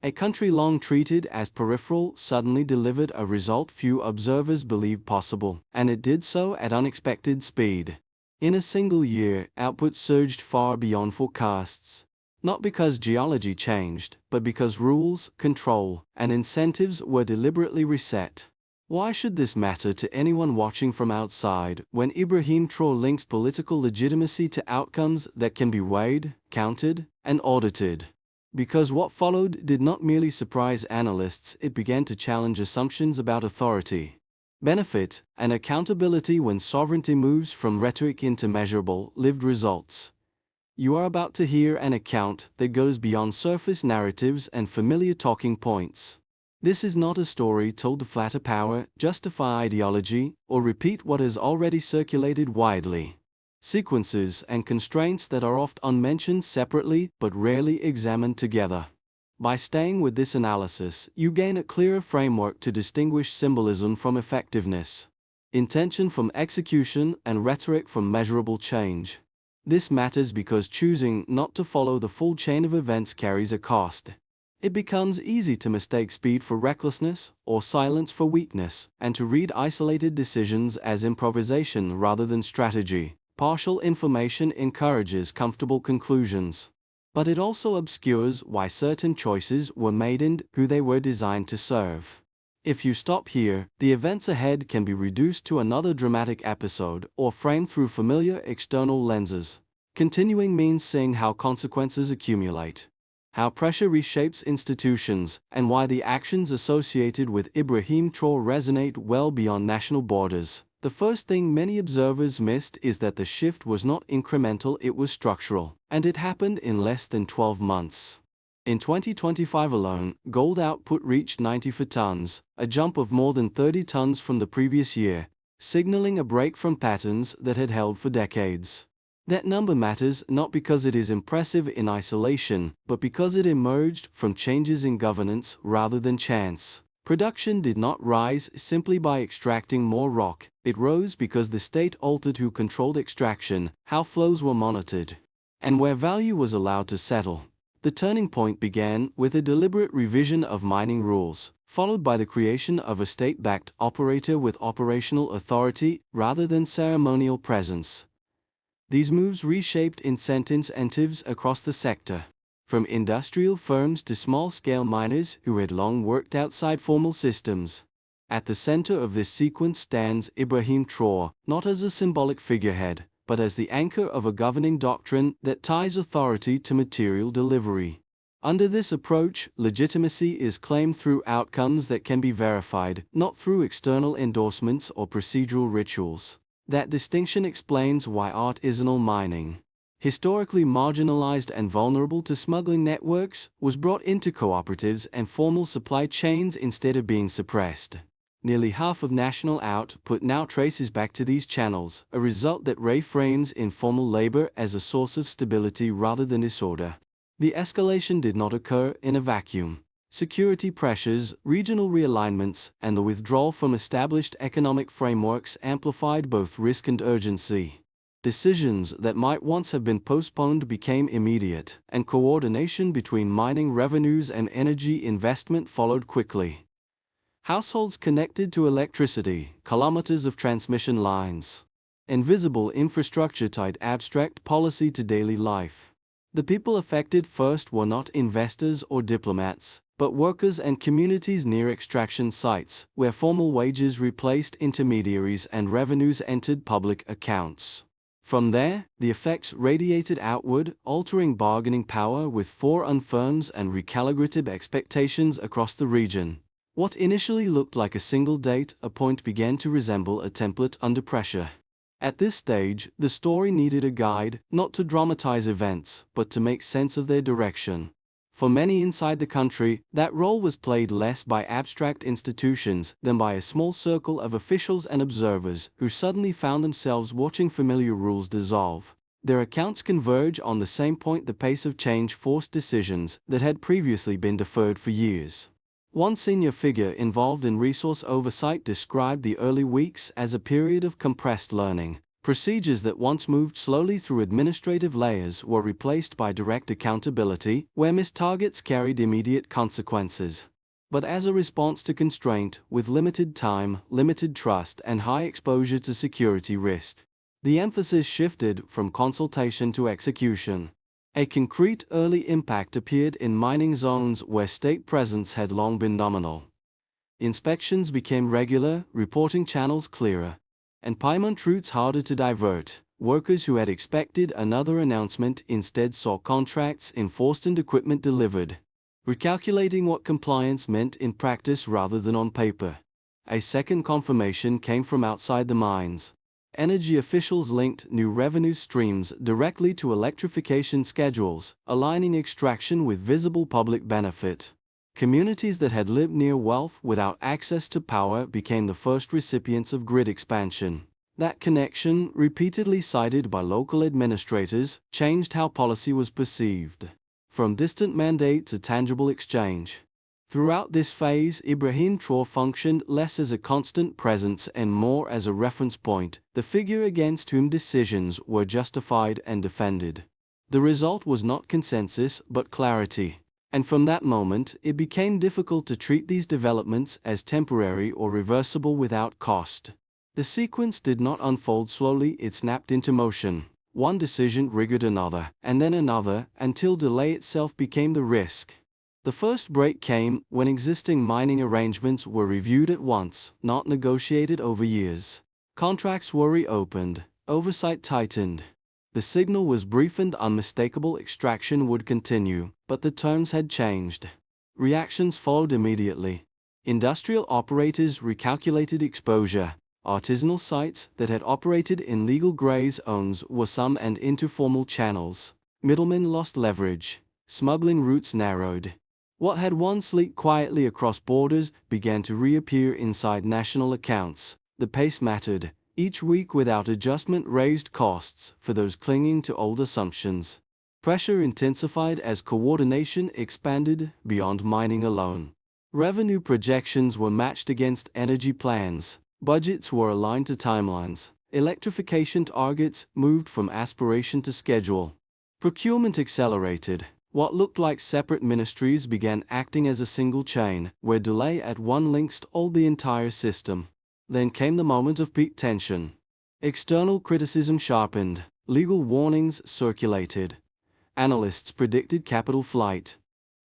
A country long treated as peripheral suddenly delivered a result few observers believed possible, and it did so at unexpected speed. In a single year, output surged far beyond forecasts. Not because geology changed, but because rules, control, and incentives were deliberately reset. Why should this matter to anyone watching from outside when Ibrahim Traoré links political legitimacy to outcomes that can be weighed, counted, and audited? Because what followed did not merely surprise analysts, it began to challenge assumptions about authority, benefit, and accountability when sovereignty moves from rhetoric into measurable, lived results. You are about to hear an account that goes beyond surface narratives and familiar talking points. This is not a story told to flatter power, justify ideology, or repeat what has already circulated widely. Sequences and constraints that are oft unmentioned separately but rarely examined together. By staying with this analysis, you gain a clearer framework to distinguish symbolism from effectiveness, intention from execution, and rhetoric from measurable change. This matters because choosing not to follow the full chain of events carries a cost. It becomes easy to mistake speed for recklessness or silence for weakness, and to read isolated decisions as improvisation rather than strategy. Partial information encourages comfortable conclusions. But it also obscures why certain choices were made and who they were designed to serve. If you stop here, the events ahead can be reduced to another dramatic episode or framed through familiar external lenses. Continuing means seeing how consequences accumulate, how pressure reshapes institutions, and why the actions associated with Ibrahim Traoré resonate well beyond national borders. The first thing many observers missed is that the shift was not incremental, it was structural, and it happened in less than 12 months. In 2025 alone, gold output reached 94 tons, a jump of more than 30 tons from the previous year, signaling a break from patterns that had held for decades. That number matters not because it is impressive in isolation, but because it emerged from changes in governance rather than chance. Production did not rise simply by extracting more rock, it rose because the state altered who controlled extraction, how flows were monitored, and where value was allowed to settle. The turning point began with a deliberate revision of mining rules, followed by the creation of a state-backed operator with operational authority rather than ceremonial presence. These moves reshaped incentives across the sector, from industrial firms to small-scale miners who had long worked outside formal systems. At the center of this sequence stands Ibrahim Traoré, not as a symbolic figurehead, but as the anchor of a governing doctrine that ties authority to material delivery. Under this approach, legitimacy is claimed through outcomes that can be verified, not through external endorsements or procedural rituals. That distinction explains why artisanal mining, historically marginalized and vulnerable to smuggling networks, was brought into cooperatives and formal supply chains instead of being suppressed. Nearly half of national output now traces back to these channels, a result that reframes informal labor as a source of stability rather than disorder. The escalation did not occur in a vacuum. Security pressures, regional realignments, and the withdrawal from established economic frameworks amplified both risk and urgency. Decisions that might once have been postponed became immediate, and coordination between mining revenues and energy investment followed quickly. Households connected to electricity, kilometers of transmission lines. Invisible infrastructure tied abstract policy to daily life. The people affected first were not investors or diplomats, but workers and communities near extraction sites, where formal wages replaced intermediaries and revenues entered public accounts. From there, the effects radiated outward, altering bargaining power with foreign firms and recalibrated expectations across the region. What initially looked like a single data point began to resemble a template under pressure. At this stage, the story needed a guide, not to dramatize events, but to make sense of their direction. For many inside the country, that role was played less by abstract institutions than by a small circle of officials and observers who suddenly found themselves watching familiar rules dissolve. Their accounts converge on the same point: the pace of change forced decisions that had previously been deferred for years. One senior figure involved in resource oversight described the early weeks as a period of compressed learning, Procedures that once moved slowly through administrative layers were replaced by direct accountability, where missed targets carried immediate consequences. But as a response to constraint, with limited time, limited trust, and high exposure to security risk, the emphasis shifted from consultation to execution. A concrete early impact appeared in mining zones where state presence had long been nominal. Inspections became regular, reporting channels clearer, and payment routes harder to divert. Workers who had expected another announcement instead saw contracts enforced and equipment delivered, recalculating what compliance meant in practice rather than on paper. A second confirmation came from outside the mines. Energy officials linked new revenue streams directly to electrification schedules, aligning extraction with visible public benefit. Communities that had lived near wealth without access to power became the first recipients of grid expansion. That connection, repeatedly cited by local administrators, changed how policy was perceived. From distant mandate to tangible exchange. Throughout this phase, Ibrahim Traoré functioned less as a constant presence and more as a reference point, the figure against whom decisions were justified and defended. The result was not consensus but clarity. And from that moment, it became difficult to treat these developments as temporary or reversible without cost. The sequence did not unfold slowly, it snapped into motion. One decision triggered another, and then another, until delay itself became the risk. The first break came when existing mining arrangements were reviewed at once, not negotiated over years. Contracts were reopened, oversight tightened. The signal was brief and unmistakable: extraction would continue, but the terms had changed. Reactions followed immediately. Industrial operators recalculated exposure. Artisanal sites that had operated in legal gray zones were summed and into formal channels. Middlemen lost leverage. Smuggling routes narrowed. What had once leaked quietly across borders began to reappear inside national accounts. The pace mattered. Each week without adjustment raised costs for those clinging to old assumptions. Pressure intensified as coordination expanded beyond mining alone. Revenue projections were matched against energy plans. Budgets were aligned to timelines. Electrification targets moved from aspiration to schedule. Procurement accelerated. What looked like separate ministries began acting as a single chain, where delay at one link stalled the entire system. Then came the moment of peak tension. External criticism sharpened. Legal warnings circulated. Analysts predicted capital flight.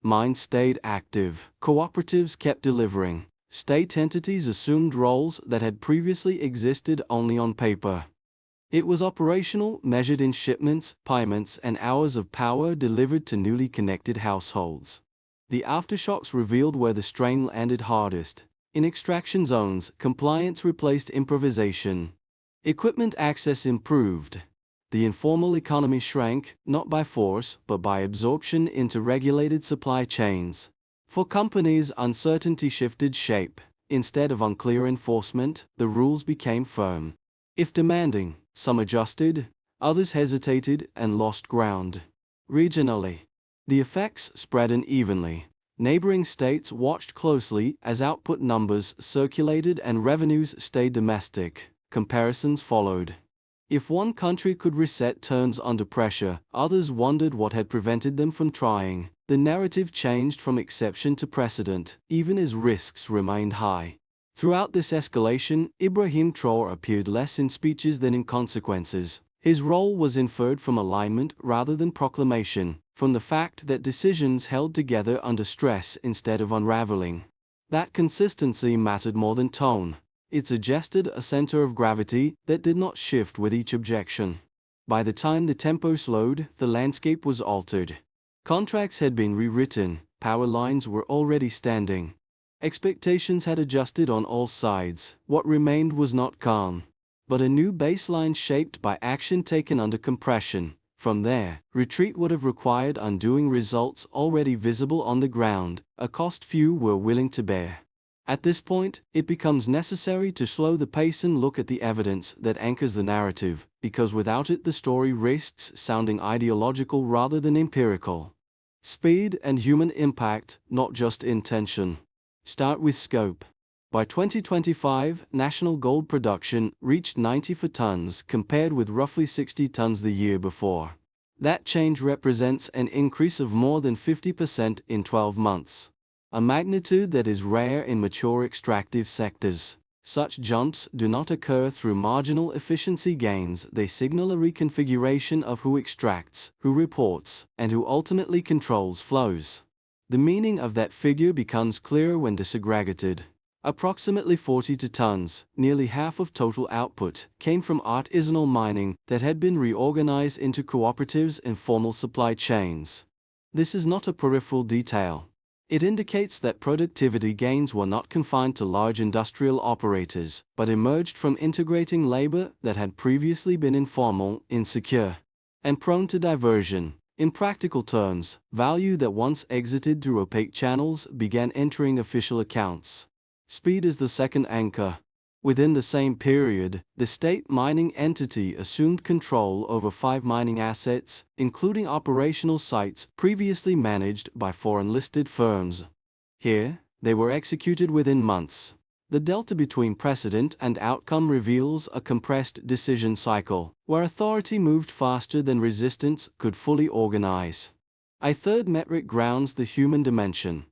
Mines stayed active. Cooperatives kept delivering. State entities assumed roles that had previously existed only on paper. It was operational, measured in shipments, payments, and hours of power delivered to newly connected households. The aftershocks revealed where the strain landed hardest. In extraction zones, compliance replaced improvisation. Equipment access improved. The informal economy shrank, not by force, but by absorption into regulated supply chains. For companies, uncertainty shifted shape. Instead of unclear enforcement, the rules became firm. If demanding, some adjusted, others hesitated and lost ground. Regionally, the effects spread unevenly. Neighboring states watched closely as output numbers circulated and revenues stayed domestic. Comparisons followed. If one country could reset terms under pressure, others wondered what had prevented them from trying. The narrative changed from exception to precedent, even as risks remained high. Throughout this escalation, Ibrahim Traoré appeared less in speeches than in consequences. His role was inferred from alignment rather than proclamation, from the fact that decisions held together under stress instead of unraveling. That consistency mattered more than tone. It suggested a center of gravity that did not shift with each objection. By the time the tempo slowed, the landscape was altered. Contracts had been rewritten, power lines were already standing. Expectations had adjusted on all sides. What remained was not calm, but a new baseline shaped by action taken under compression. From there, retreat would have required undoing results already visible on the ground, a cost few were willing to bear. At this point, it becomes necessary to slow the pace and look at the evidence that anchors the narrative, because without it the story risks sounding ideological rather than empirical. Speed and human impact, not just intention. Start with scope. By 2025, national gold production reached 94 tons compared with roughly 60 tons the year before. That change represents an increase of more than 50% in 12 months. A magnitude that is rare in mature extractive sectors. Such jumps do not occur through marginal efficiency gains, they signal a reconfiguration of who extracts, who reports, and who ultimately controls flows. The meaning of that figure becomes clearer when disaggregated. Approximately 42 tons, nearly half of total output, came from artisanal mining that had been reorganized into cooperatives and formal supply chains. This is not a peripheral detail. It indicates that productivity gains were not confined to large industrial operators, but emerged from integrating labor that had previously been informal, insecure, and prone to diversion. In practical terms, value that once exited through opaque channels began entering official accounts. Speed is the second anchor. Within the same period, the state mining entity assumed control over 5 mining assets, including operational sites previously managed by foreign-listed firms. Here, they were executed within months. The delta between precedent and outcome reveals a compressed decision cycle, where authority moved faster than resistance could fully organize. A third metric grounds the human dimension.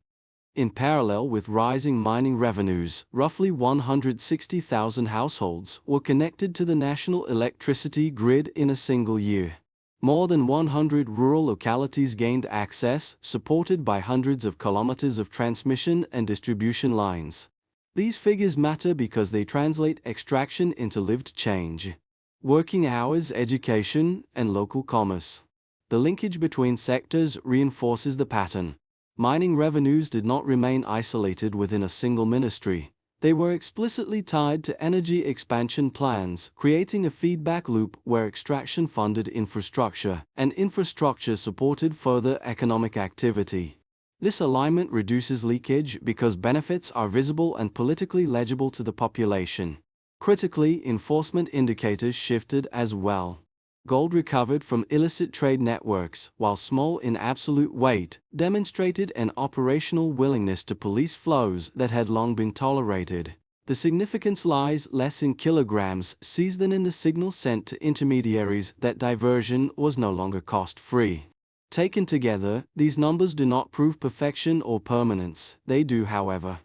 In parallel with rising mining revenues, roughly 160,000 households were connected to the national electricity grid in a single year. More than 100 rural localities gained access, supported by hundreds of kilometers of transmission and distribution lines. These figures matter because they translate extraction into lived change. Working hours, education, and local commerce. The linkage between sectors reinforces the pattern. Mining revenues did not remain isolated within a single ministry. They were explicitly tied to energy expansion plans, creating a feedback loop where extraction funded infrastructure, and infrastructure supported further economic activity. This alignment reduces leakage because benefits are visible and politically legible to the population. Critically, enforcement indicators shifted as well. Gold recovered from illicit trade networks, while small in absolute weight, demonstrated an operational willingness to police flows that had long been tolerated. The significance lies less in kilograms seized than in the signal sent to intermediaries that diversion was no longer cost-free. Taken together, these numbers do not prove perfection or permanence. They do, however,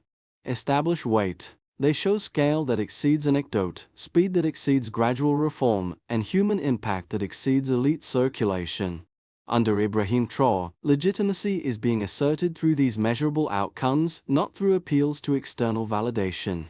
establish weight. They show scale that exceeds anecdote, speed that exceeds gradual reform, and human impact that exceeds elite circulation. Under Ibrahim Traoré, legitimacy is being asserted through these measurable outcomes, not through appeals to external validation.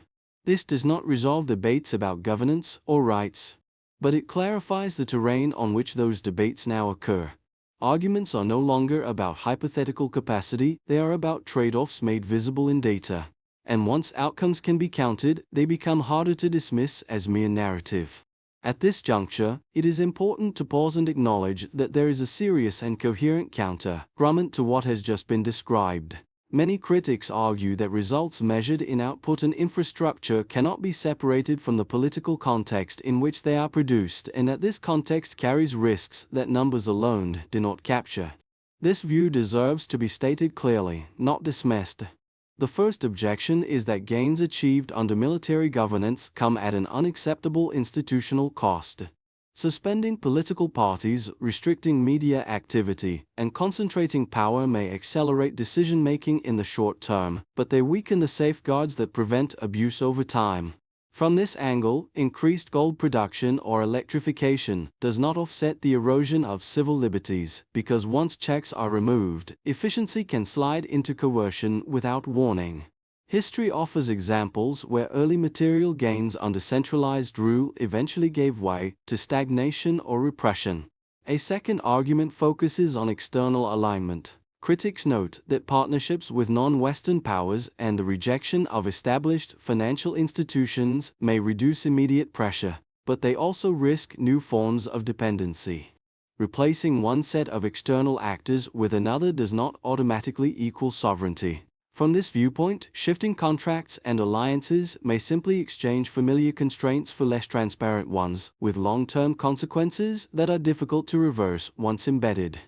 This does not resolve debates about governance or rights, but it clarifies the terrain on which those debates now occur. Arguments are no longer about hypothetical capacity, they are about trade-offs made visible in data. And once outcomes can be counted, they become harder to dismiss as mere narrative. At this juncture, it is important to pause and acknowledge that there is a serious and coherent counter-argument to what has just been described. Many critics argue that results measured in output and infrastructure cannot be separated from the political context in which they are produced, and that this context carries risks that numbers alone do not capture. This view deserves to be stated clearly, not dismissed. The first objection is that gains achieved under military governance come at an unacceptable institutional cost. Suspending political parties, restricting media activity, and concentrating power may accelerate decision-making in the short term, but they weaken the safeguards that prevent abuse over time. From this angle, increased gold production or electrification does not offset the erosion of civil liberties, because once checks are removed, efficiency can slide into coercion without warning. History offers examples where early material gains under centralized rule eventually gave way to stagnation or repression. A second argument focuses on external alignment. Critics note that partnerships with non-Western powers and the rejection of established financial institutions may reduce immediate pressure, but they also risk new forms of dependency. Replacing one set of external actors with another does not automatically equal sovereignty. From this viewpoint, shifting contracts and alliances may simply exchange familiar constraints for less transparent ones, with long-term consequences that are difficult to reverse once embedded.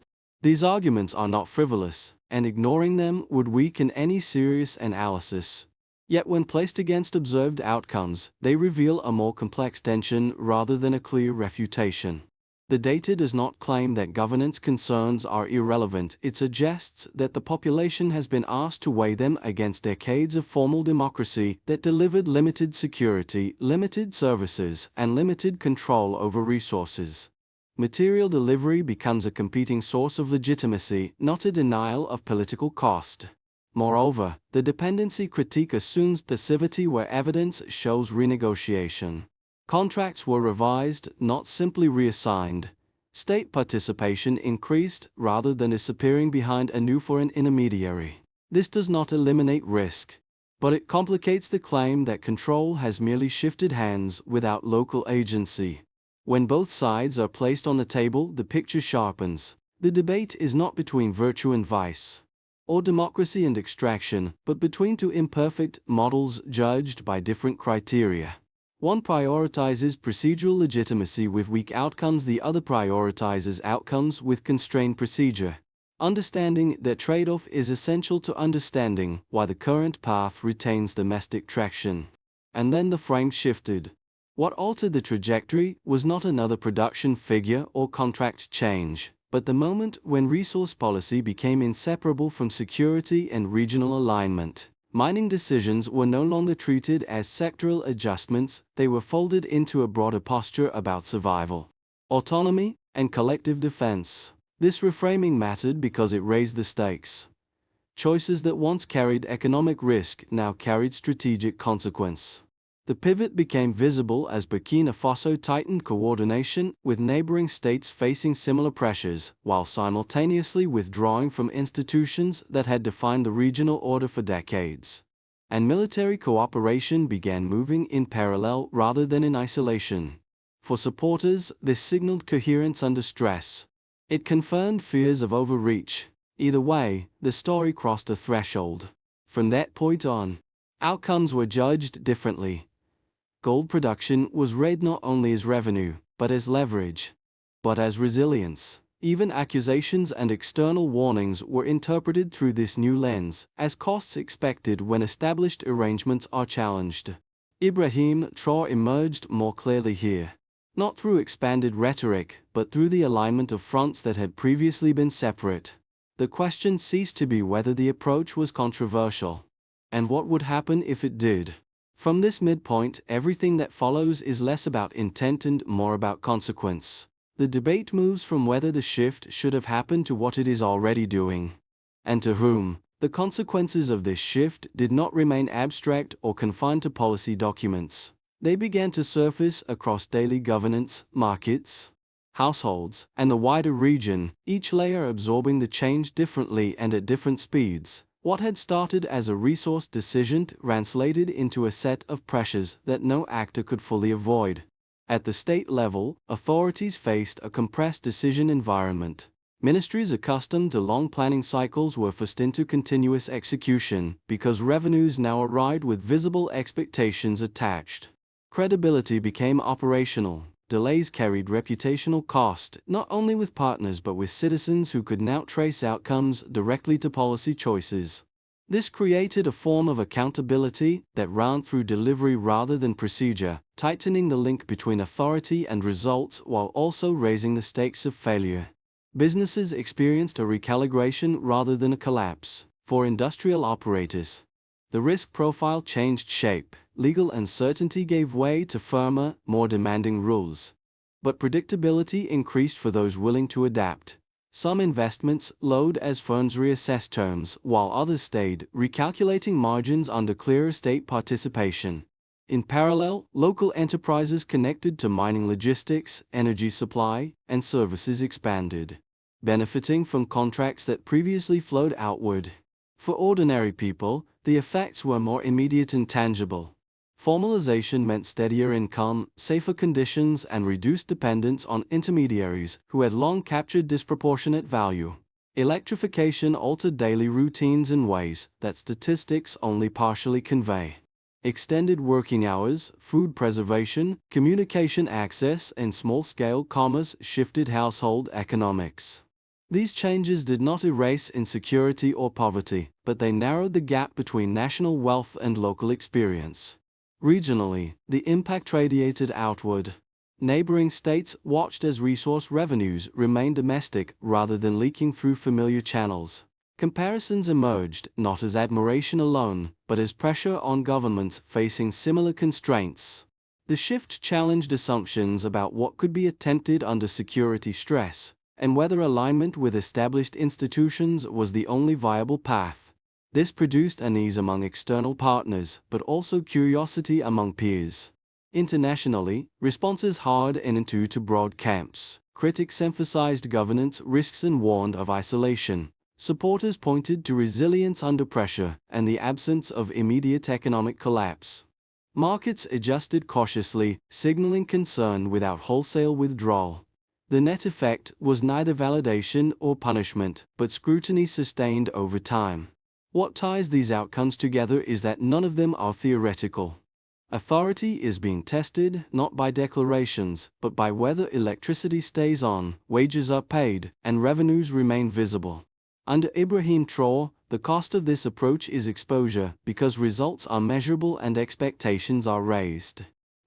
These arguments are not frivolous, and ignoring them would weaken any serious analysis. Yet when placed against observed outcomes, they reveal a more complex tension rather than a clear refutation. The data does not claim that governance concerns are irrelevant, it suggests that the population has been asked to weigh them against decades of formal democracy that delivered limited security, limited services, and limited control over resources. Material delivery becomes a competing source of legitimacy, not a denial of political cost. Moreover, the dependency critique assumes passivity where evidence shows renegotiation. Contracts were revised, not simply reassigned. State participation increased rather than disappearing behind a new foreign intermediary. This does not eliminate risk, but it complicates the claim that control has merely shifted hands without local agency. When both sides are placed on the table, the picture sharpens. The debate is not between virtue and vice, or democracy and extraction, but between two imperfect models judged by different criteria. One prioritizes procedural legitimacy with weak outcomes, the other prioritizes outcomes with constrained procedure. Understanding that trade-off is essential to understanding why the current path retains domestic traction. And then the frame shifted. What altered the trajectory was not another production figure or contract change, but the moment when resource policy became inseparable from security and regional alignment. Mining decisions were no longer treated as sectoral adjustments, they were folded into a broader posture about survival, autonomy, and collective defense. This reframing mattered because it raised the stakes. Choices that once carried economic risk now carried strategic consequence. The pivot became visible as Burkina Faso tightened coordination with neighboring states facing similar pressures, while simultaneously withdrawing from institutions that had defined the regional order for decades. And military cooperation began moving in parallel rather than in isolation. For supporters, this signaled coherence under stress. It confirmed fears of overreach. Either way, the story crossed a threshold. From that point on, outcomes were judged differently. Gold production was read not only as revenue, but as leverage, but as resilience. Even accusations and external warnings were interpreted through this new lens, as costs expected when established arrangements are challenged. Ibrahim Traoré emerged more clearly here, not through expanded rhetoric, but through the alignment of fronts that had previously been separate. The question ceased to be whether the approach was controversial, and what would happen if it did. From this midpoint, everything that follows is less about intent and more about consequence. The debate moves from whether the shift should have happened to what it is already doing, and to whom. The consequences of this shift did not remain abstract or confined to policy documents. They began to surface across daily governance, markets, households, and the wider region, each layer absorbing the change differently and at different speeds. What had started as a resource decision translated into a set of pressures that no actor could fully avoid. At the state level, authorities faced a compressed decision environment. Ministries accustomed to long planning cycles were forced into continuous execution because revenues now arrived with visible expectations attached. Credibility became operational. Delays carried reputational cost, not only with partners but with citizens who could now trace outcomes directly to policy choices. This created a form of accountability that ran through delivery rather than procedure, tightening the link between authority and results while also raising the stakes of failure. Businesses experienced a recalibration rather than a collapse. For industrial operators, the risk profile changed shape. Legal uncertainty gave way to firmer, more demanding rules. But predictability increased for those willing to adapt. Some investments slowed as firms reassessed terms, while others stayed, recalculating margins under clearer state participation. In parallel, local enterprises connected to mining logistics, energy supply, and services expanded, benefiting from contracts that previously flowed outward. For ordinary people, the effects were more immediate and tangible. Formalization meant steadier income, safer conditions, and reduced dependence on intermediaries who had long captured disproportionate value. Electrification altered daily routines in ways that statistics only partially convey. Extended working hours, food preservation, communication access, and small-scale commerce shifted household economics. These changes did not erase insecurity or poverty, but they narrowed the gap between national wealth and local experience. Regionally, the impact radiated outward. Neighboring states watched as resource revenues remained domestic rather than leaking through familiar channels. Comparisons emerged not as admiration alone, but as pressure on governments facing similar constraints. The shift challenged assumptions about what could be attempted under security stress, and whether alignment with established institutions was the only viable path. This produced unease among external partners, but also curiosity among peers. Internationally, responses hardened into two broad camps. Critics emphasized governance risks and warned of isolation. Supporters pointed to resilience under pressure and the absence of immediate economic collapse. Markets adjusted cautiously, signaling concern without wholesale withdrawal. The net effect was neither validation or punishment, but scrutiny sustained over time. What ties these outcomes together is that none of them are theoretical. Authority is being tested not by declarations, but by whether electricity stays on, wages are paid, and revenues remain visible. Under Ibrahim Traoré, the cost of this approach is exposure because results are measurable and expectations are raised.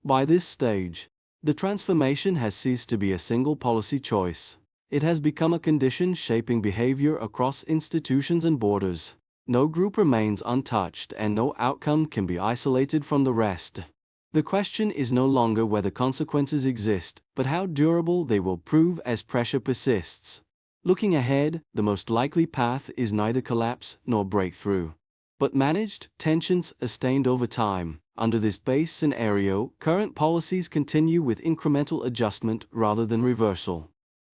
By this stage, the transformation has ceased to be a single policy choice. It has become a condition shaping behavior across institutions and borders. No group remains untouched and no outcome can be isolated from the rest. The question is no longer whether consequences exist, but how durable they will prove as pressure persists. Looking ahead, the most likely path is neither collapse nor breakthrough, but managed tensions sustained over time. Under this base scenario, current policies continue with incremental adjustment rather than reversal.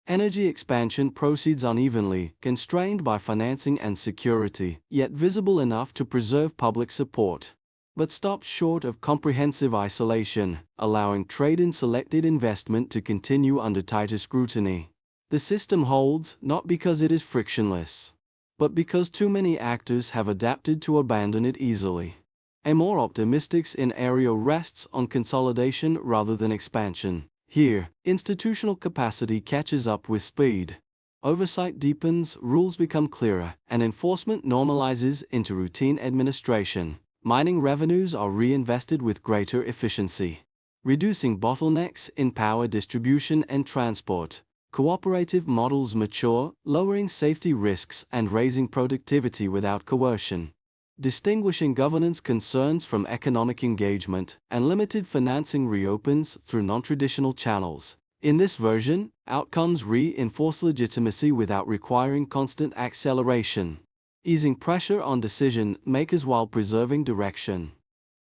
Energy expansion proceeds unevenly, constrained by financing and security, yet visible enough to preserve public support, but stops short of comprehensive isolation, allowing trade and selected investment to continue under tighter scrutiny. The system holds not because it is frictionless, but because too many actors have adapted to abandon it easily. A more optimistic scenario rests on consolidation rather than expansion. Here, institutional capacity catches up with speed. Oversight deepens, rules become clearer, and enforcement normalizes into routine administration. Mining revenues are reinvested with greater efficiency, reducing bottlenecks in power distribution and transport. Cooperative models mature, lowering safety risks and raising productivity without coercion. Distinguishing governance concerns from economic engagement, and limited financing reopens through non-traditional channels. In this version, outcomes reinforce legitimacy without requiring constant acceleration, easing pressure on decision-makers while preserving direction.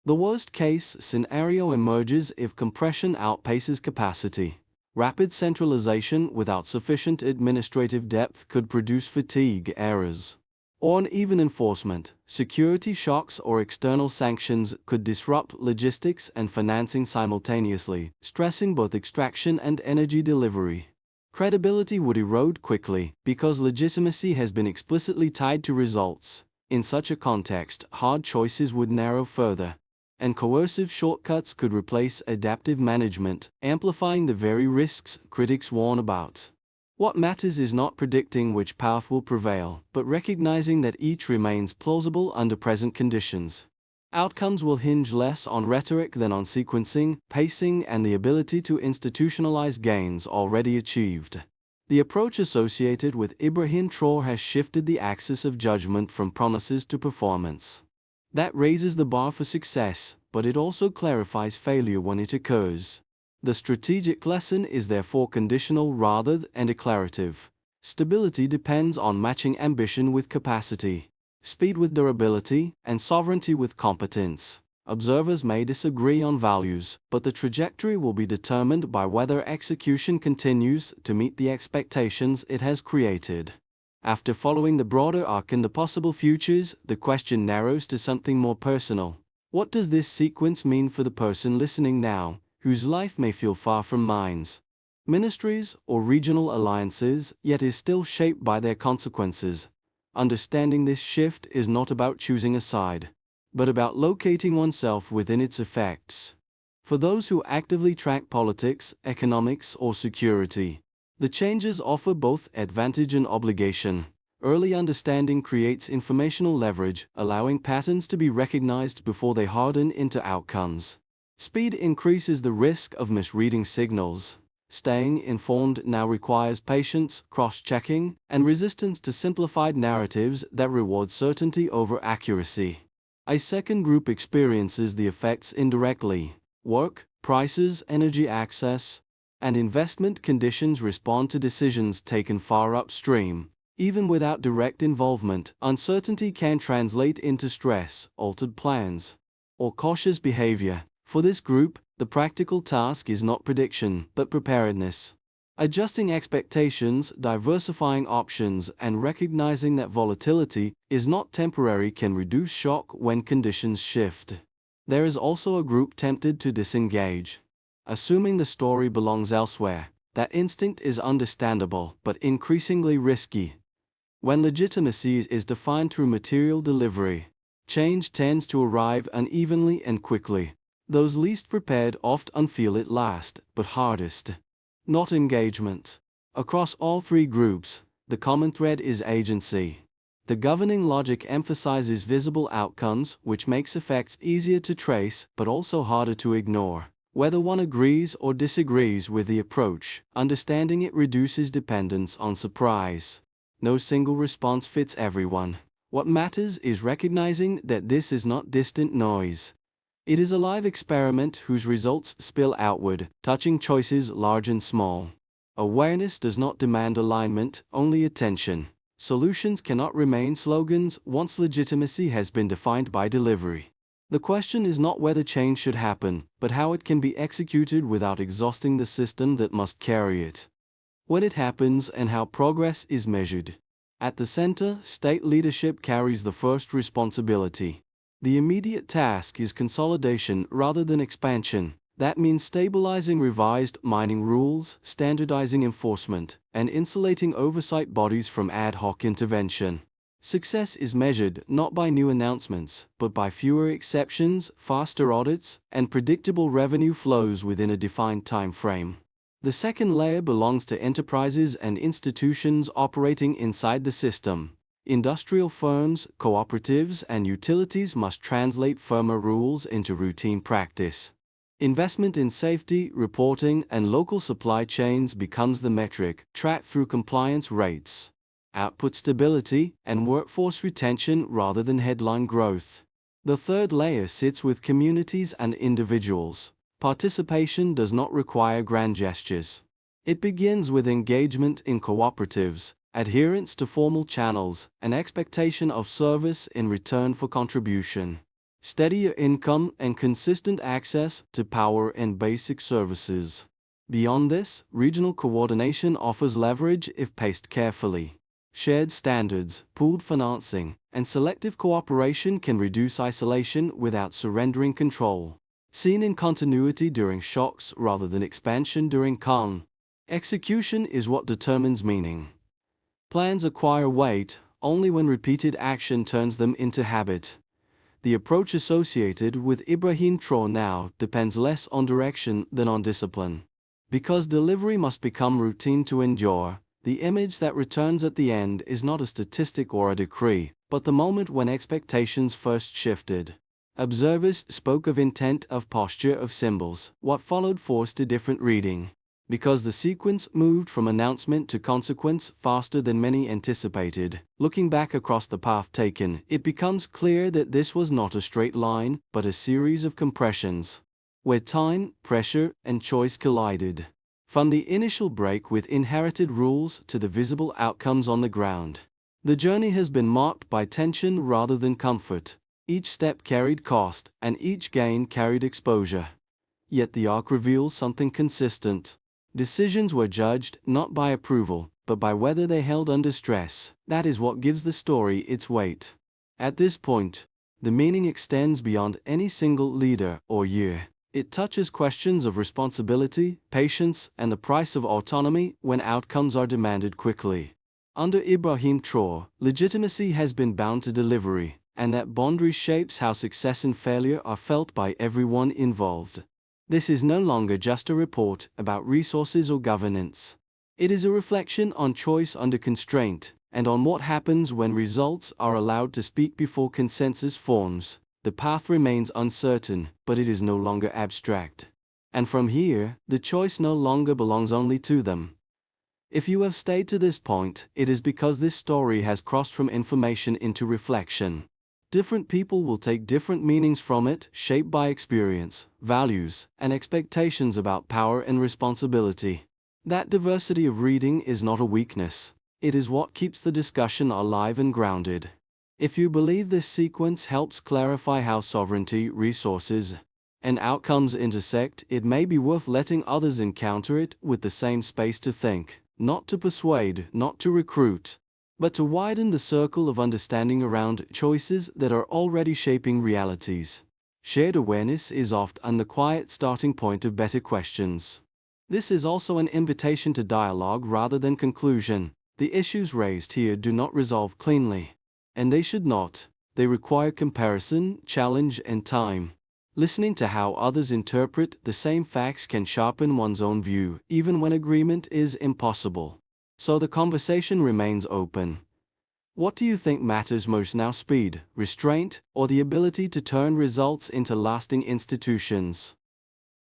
The worst-case scenario emerges if compression outpaces capacity. Rapid centralization without sufficient administrative depth could produce fatigue errors. Or uneven enforcement, security shocks or external sanctions could disrupt logistics and financing simultaneously, stressing both extraction and energy delivery. Credibility would erode quickly because legitimacy has been explicitly tied to results. In such a context, hard choices would narrow further, and coercive shortcuts could replace adaptive management, amplifying the very risks critics warn about. What matters is not predicting which path will prevail, but recognizing that each remains plausible under present conditions. Outcomes will hinge less on rhetoric than on sequencing, pacing, and the ability to institutionalize gains already achieved. The approach associated with Ibrahim Traoré has shifted the axis of judgment from promises to performance. That raises the bar for success, but it also clarifies failure when it occurs. The strategic lesson is therefore conditional rather than declarative. Stability depends on matching ambition with capacity, speed with durability, and sovereignty with competence. Observers may disagree on values, but the trajectory will be determined by whether execution continues to meet the expectations it has created. After following the broader arc and the possible futures, the question narrows to something more personal. What does this sequence mean for the person listening now, whose life may feel far from mine's? Ministries or regional alliances, yet is still shaped by their consequences. Understanding this shift is not about choosing a side, but about locating oneself within its effects. For those who actively track politics, economics, or security, The changes offer both advantage and obligation. Early understanding creates informational leverage, allowing patterns to be recognized before they harden into outcomes. Speed increases the risk of misreading signals. Staying informed now requires patience, cross-checking, and resistance to simplified narratives that reward certainty over accuracy. A second group experiences the effects indirectly. Work, prices, energy access, and investment conditions respond to decisions taken far upstream. Even without direct involvement, uncertainty can translate into stress, altered plans, or cautious behavior. For this group, the practical task is not prediction, but preparedness. Adjusting expectations, diversifying options, and recognizing that volatility is not temporary can reduce shock when conditions shift. There is also a group tempted to disengage. Assuming the story belongs elsewhere, that instinct is understandable but increasingly risky. When legitimacy is defined through material delivery, change tends to arrive unevenly and quickly. Those least prepared often feel it last, but hardest. Not engagement. Across all three groups, the common thread is agency. The governing logic emphasizes visible outcomes, which makes effects easier to trace but also harder to ignore. Whether one agrees or disagrees with the approach, understanding it reduces dependence on surprise. No single response fits everyone. What matters is recognizing that this is not distant noise. It is a live experiment whose results spill outward, touching choices large and small. Awareness does not demand alignment, only attention. Solutions cannot remain slogans once legitimacy has been defined by delivery. The question is not whether change should happen, but how it can be executed without exhausting the system that must carry it. When it happens and how progress is measured. At the center, state leadership carries the first responsibility. The immediate task is consolidation rather than expansion. That means stabilizing revised mining rules, standardizing enforcement, and insulating oversight bodies from ad hoc intervention. Success is measured not by new announcements, but by fewer exceptions, faster audits, and predictable revenue flows within a defined time frame. The second layer belongs to enterprises and institutions operating inside the system. Industrial firms, cooperatives, and utilities must translate firmer rules into routine practice. Investment in safety, reporting, and local supply chains becomes the metric, tracked through compliance rates, output stability, and workforce retention rather than headline growth. The third layer sits with communities and individuals. Participation does not require grand gestures. It begins with engagement in cooperatives, adherence to formal channels, and expectation of service in return for contribution. Steadier income and consistent access to power and basic services. Beyond this, regional coordination offers leverage if paced carefully. Shared standards, pooled financing, and selective cooperation can reduce isolation without surrendering control. Seen in continuity during shocks rather than expansion during calm. Execution is what determines meaning. Plans acquire weight only when repeated action turns them into habit. The approach associated with Ibrahim Traoré now depends less on direction than on discipline. Because delivery must become routine to endure, the image that returns at the end is not a statistic or a decree, but the moment when expectations first shifted. Observers spoke of intent, of posture, of symbols. What followed forced a different reading. Because the sequence moved from announcement to consequence faster than many anticipated. Looking back across the path taken, it becomes clear that this was not a straight line, but a series of compressions, where time, pressure, and choice collided. From the initial break with inherited rules to the visible outcomes on the ground. The journey has been marked by tension rather than comfort. Each step carried cost, and each gain carried exposure. Yet the arc reveals something consistent. Decisions were judged not by approval, but by whether they held under stress. That is what gives the story its weight. At this point, the meaning extends beyond any single leader or year. It touches questions of responsibility, patience, and the price of autonomy when outcomes are demanded quickly. Under Ibrahim Traoré, legitimacy has been bound to delivery, and that boundary shapes how success and failure are felt by everyone involved. This is no longer just a report about resources or governance. It is a reflection on choice under constraint, and on what happens when results are allowed to speak before consensus forms. The path remains uncertain, but it is no longer abstract. And from here, the choice no longer belongs only to them. If you have stayed to this point, it is because this story has crossed from information into reflection. Different people will take different meanings from it, shaped by experience, values, and expectations about power and responsibility. That diversity of reading is not a weakness. It is what keeps the discussion alive and grounded. If you believe this sequence helps clarify how sovereignty, resources, and outcomes intersect, it may be worth letting others encounter it with the same space to think, not to persuade, not to recruit, but to widen the circle of understanding around choices that are already shaping realities. Shared awareness is often the quiet starting point of better questions. This is also an invitation to dialogue rather than conclusion. The issues raised here do not resolve cleanly. And they should not. They require comparison, challenge, and time. Listening to how others interpret the same facts can sharpen one's own view, even when agreement is impossible. So the conversation remains open. What do you think matters most now, speed, restraint, or the ability to turn results into lasting institutions?